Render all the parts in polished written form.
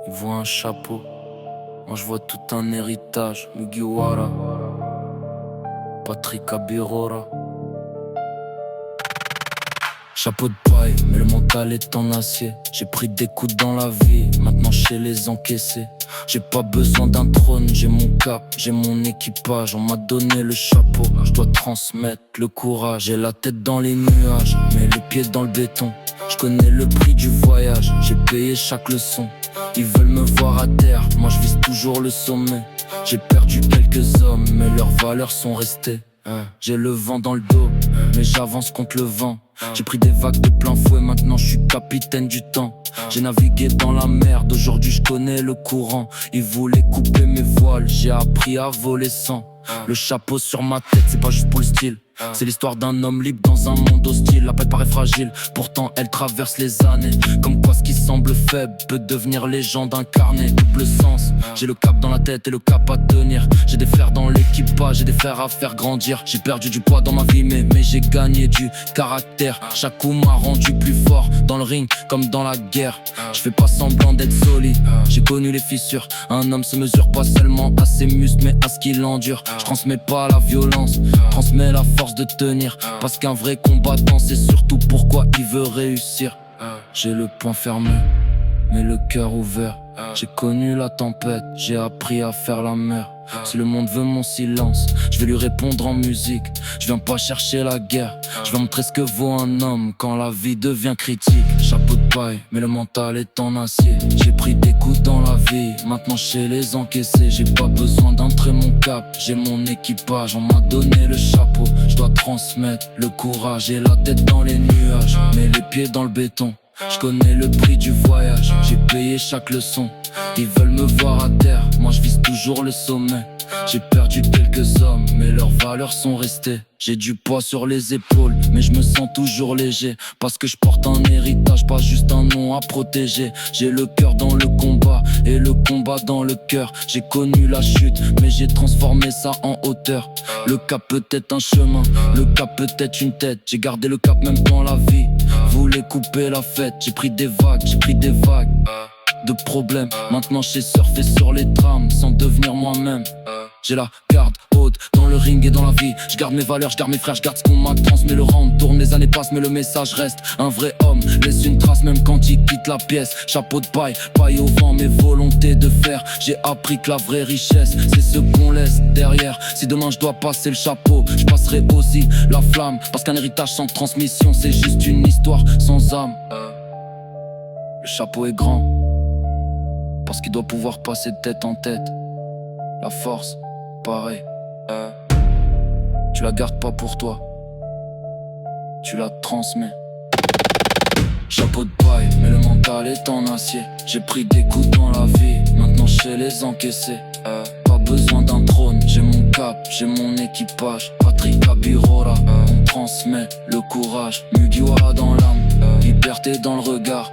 Ils voient un chapeau, moi je vois tout un héritage. Mugiwara, Patrick Abirora. Chapeau de paille, mais le mental est en acier. J'ai pris des coups dans la vie, maintenant j'sais les encaisser. J'ai pas besoin d'un trône, j'ai mon cap, j'ai mon équipage. On m'a donné le chapeau, je dois transmettre le courage. J'ai la tête dans les nuages, mais les pieds dans le béton. Je connais le prix du voyage, j'ai payé chaque leçon. Ils veulent me voir à terre, moi je vise toujours le sommet. J'ai perdu quelques hommes, mais leurs valeurs sont restées. J'ai le vent dans le dos, mais j'avance contre le vent. J'ai pris des vagues de plein fouet, maintenant je suis capitaine du temps. J'ai navigué dans la merde, aujourd'hui je connais le courant. Ils voulaient couper mes voiles, j'ai appris à voler sans. Le chapeau sur ma tête, c'est pas juste pour le style. C'est l'histoire d'un homme libre dans un monde hostile. La paix paraît fragile, pourtant elle traverse les années. Comme quoi ce qui semble faible peut devenir légende incarnée. Double sens, j'ai le cap dans la tête et le cap à tenir. J'ai des frères dans l'équipage, j'ai des frères à faire grandir. J'ai perdu du poids dans ma vie mais j'ai gagné du caractère. Chaque coup m'a rendu plus fort, dans le ring comme dans la guerre. Je fais pas semblant d'être solide, j'ai connu les fissures. Un homme se mesure pas seulement à ses muscles mais à ce qu'il endure. Je transmets pas la violence, transmets la force de tenir. Parce qu'un vrai combattant c'est surtout pourquoi il veut réussir. J'ai le poing fermé mais le cœur ouvert. J'ai connu la tempête, j'ai appris à faire la mer. Si le monde veut mon silence, je vais lui répondre en musique. Je viens pas chercher la guerre, je vais montrer ce que vaut un homme quand la vie devient critique. Chapeau de paille, mais le mental est en acier. J'ai pris des coups dans la vie, maintenant je sais les encaisser. J'ai pas besoin d'entrer mon cap, j'ai mon équipage. On m'a donné le chapeau, je dois transmettre le courage. J'ai la tête dans les nuages, mais les pieds dans le béton. Je connais le prix du voyage, j'ai payé chaque leçon. Ils veulent me voir à terre, moi je vise toujours le sommet. J'ai perdu quelques hommes, mais leurs valeurs sont restées. J'ai du poids sur les épaules, mais je me sens toujours léger. Parce que je porte un héritage, pas juste un nom à protéger. J'ai le cœur dans le combat, et le combat dans le cœur. J'ai connu la chute, mais j'ai transformé ça en hauteur. Le cap peut être un chemin, le cap peut être une tête. J'ai gardé le cap même dans la vie, voulez couper la fête. J'ai pris des vagues, j'ai pris des vagues de problèmes. Maintenant je sais surfer sur les drames sans devenir moi-même. J'ai la garde haute dans le ring et dans la vie. Je garde mes valeurs, je garde mes frères, je garde ce qu'on m'a transmis. Le round tourne, les années passent mais le message reste. Un vrai homme laisse une trace même quand il quitte la pièce. Chapeau de paille, paille au vent, mes volontés de faire. J'ai appris que la vraie richesse c'est ce qu'on laisse derrière. Si demain je dois passer le chapeau, je passerai aussi la flamme. Parce qu'un héritage sans transmission c'est juste une histoire sans âme. Le chapeau est grand parce qu'il doit pouvoir passer de tête en tête. La force, pareil. Tu la gardes pas pour toi, tu la transmets. Chapeau de paille, mais le mental est en acier. J'ai pris des coups dans la vie, maintenant je sais les encaisser. Pas besoin d'un trône, j'ai mon cap, j'ai mon équipage. Patrick Abirora, on transmet le courage. Mugiwara dans l'âme, liberté dans le regard.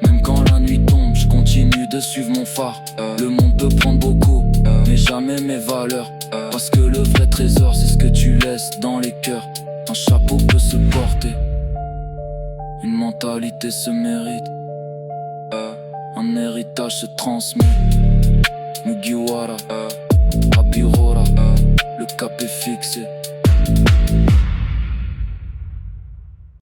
Même quand la nuit tombe, je continue de suivre mon phare. Le monde peut prendre beaucoup, mais jamais mes valeurs. Parce que le vrai trésor c'est ce que tu laisses dans les cœurs. Un chapeau peut se porter, une mentalité se mérite, un héritage se transmet. Mugiwara, Abirora, le cap est fixé.